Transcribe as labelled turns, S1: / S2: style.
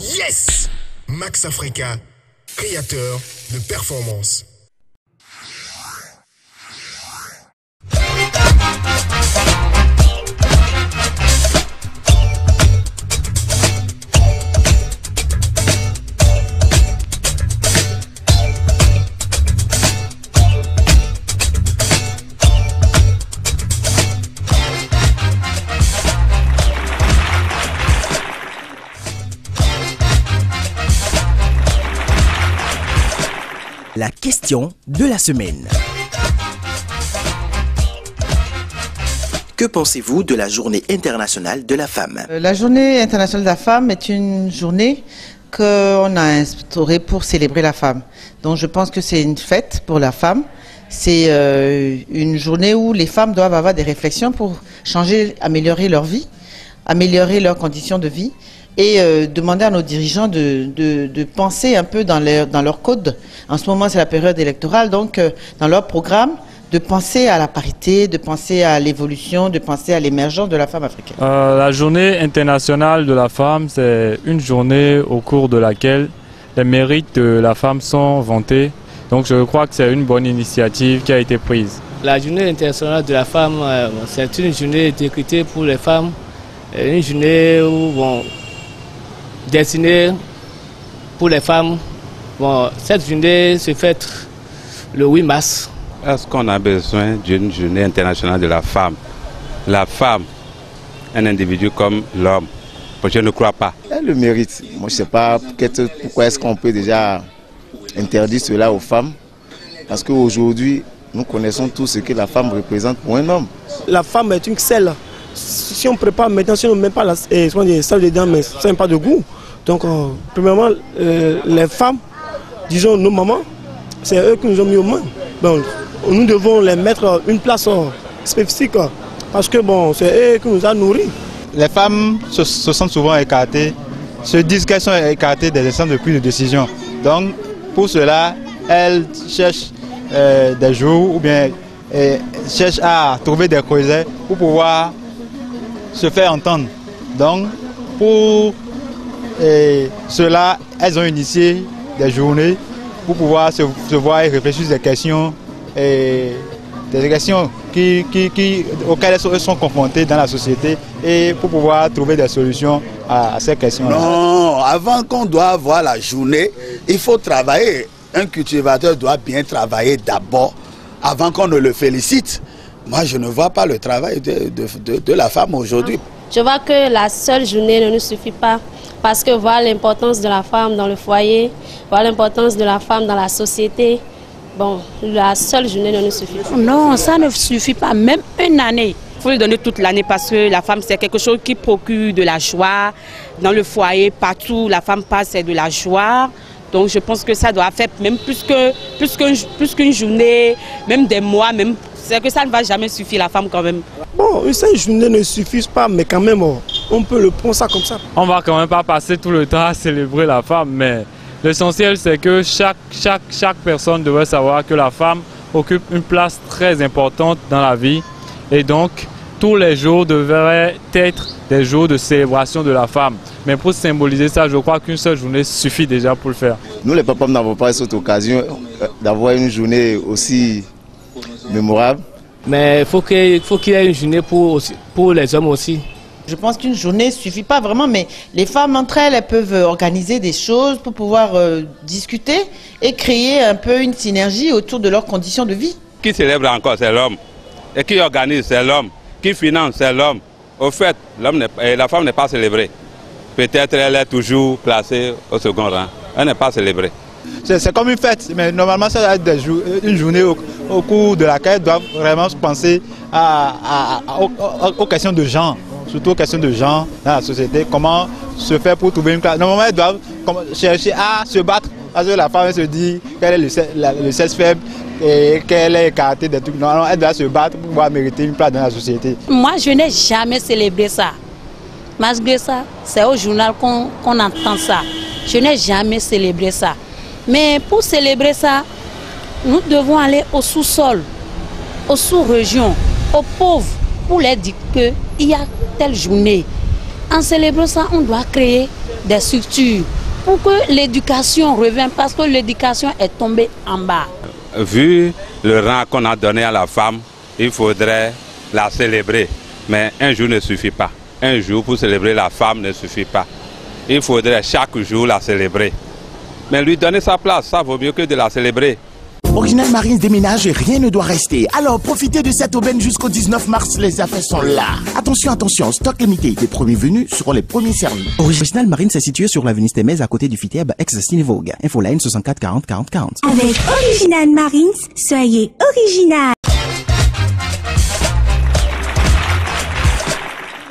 S1: Yes! Max Africa, créateur de performance.
S2: La question de la semaine. Que pensez-vous de la Journée internationale de la femme?
S3: La Journée internationale de la femme est une journée qu'on a instaurée pour célébrer la femme. Donc je pense que c'est une fête pour la femme. C'est une journée où les femmes doivent avoir des réflexions pour changer, améliorer leur vie, améliorer leurs conditions de vie. Et demander à nos dirigeants de penser un peu dans leur code. En ce moment, c'est la période électorale, donc dans leur programme, de penser à la parité, de penser à l'évolution, de penser à l'émergence de la femme africaine.
S4: La journée internationale de la femme, c'est une journée au cours de laquelle les mérites de la femme sont vantés. Donc je crois que c'est une bonne initiative qui a été prise.
S5: La journée internationale de la femme, c'est une journée décrétée pour les femmes, une journée où destinée pour les femmes. Cette journée se fête le 8 mars.
S6: Est-ce qu'on a besoin d'une journée internationale de la femme? La femme, un individu comme l'homme, je ne crois pas.
S7: Elle le mérite. Moi, je ne sais pas pourquoi est-ce qu'on peut déjà interdire cela aux femmes. Parce qu'aujourd'hui, nous connaissons tout ce que la femme représente pour un homme.
S8: La femme est une selle. Si on prépare maintenant, si on ne met pas la salle dedans, mais ça n'a pas de goût. Donc, premièrement, les femmes, disons nos mamans, c'est eux qui nous ont mis au monde. Donc, nous devons les mettre une place spécifique parce que c'est eux qui nous ont nourris.
S9: Les femmes se sentent souvent écartées, se disent qu'elles sont écartées des instances de prise de décision. Donc, pour cela, elles cherchent des jours ou bien cherchent à trouver des projets pour pouvoir se faire entendre. Donc, pour cela, elles ont initié des journées pour pouvoir se voir et réfléchir sur des questions, auxquelles elles sont confrontées dans la société et pour pouvoir trouver des solutions à ces questions-là.
S10: Non, avant qu'on doit avoir la journée, il faut travailler. Un cultivateur doit bien travailler d'abord avant qu'on ne le félicite. Moi, je ne vois pas le travail de la femme aujourd'hui.
S11: Je vois que la seule journée ne nous suffit pas parce que voir l'importance de la femme dans le foyer, voir l'importance de la femme dans la société, la seule journée ne nous suffit pas.
S12: Non, ça ne suffit pas, même une année. Il faut lui donner toute l'année parce que la femme, c'est quelque chose qui procure de la joie. Dans le foyer, partout, la femme passe, c'est de la joie. Donc je pense que ça doit faire même plus qu'une journée, même des mois, même. C'est que ça ne va jamais suffire la femme quand même.
S8: Une seule journée ne suffit pas, mais quand même, on peut le prendre ça comme ça.
S4: On va quand même pas passer tout le temps à célébrer la femme, mais l'essentiel c'est que chaque personne devrait savoir que la femme occupe une place très importante dans la vie. Et donc, tous les jours devraient être des jours de célébration de la femme. Mais pour symboliser ça, je crois qu'une seule journée suffit déjà pour le faire.
S7: Nous, les papas, n'avons pas cette occasion d'avoir une journée aussi mémorable.
S5: Mais il faut qu'il y ait une journée pour les hommes aussi.
S3: Je pense qu'une journée ne suffit pas vraiment, mais les femmes entre elles, elles peuvent organiser des choses pour pouvoir discuter et créer un peu une synergie autour de leurs conditions de vie.
S6: Qui célèbre encore, c'est l'homme. Et qui organise, c'est l'homme. Qui finance, c'est l'homme. Au fait, la femme n'est pas célébrée. Peut-être elle est toujours placée au second rang. Elle n'est pas célébrée.
S9: C'est comme une fête, mais normalement ça doit être une journée au cours de laquelle elles doivent vraiment penser aux questions de genre, surtout aux questions de genre dans la société, comment se faire pour trouver une classe. Normalement elles doivent chercher à se battre parce que la femme se dit qu'elle est le sexe faible et qu'elle est écartée des trucs. Normalement elle doit se battre pour pouvoir mériter une place dans la société.
S12: Moi je n'ai jamais célébré ça. Malgré ça, c'est au journal qu'on entend ça. Je n'ai jamais célébré ça. Mais pour célébrer ça, nous devons aller au sous-sol, aux sous-régions, aux pauvres, pour leur dire qu'il y a telle journée. En célébrant ça, on doit créer
S13: des structures pour que l'éducation revienne, parce que l'éducation est tombée en bas.
S6: Vu le rang qu'on a donné à la femme, il faudrait la célébrer. Mais un jour ne suffit pas. Un jour pour célébrer la femme ne suffit pas. Il faudrait chaque jour la célébrer. Mais lui donner sa place, ça vaut mieux que de la célébrer.
S14: Original Marines déménage et rien ne doit rester. Alors profitez de cette aubaine jusqu'au 19 mars, les affaires sont là. Attention, attention, stock limité. Les premiers venus seront les premiers servis.
S2: Original Marines est situé sur l'avenue Stémez à côté du Fiteb ex-Cinevogue. Infoline 64 40 40 40.
S15: Avec Original Marines, soyez original.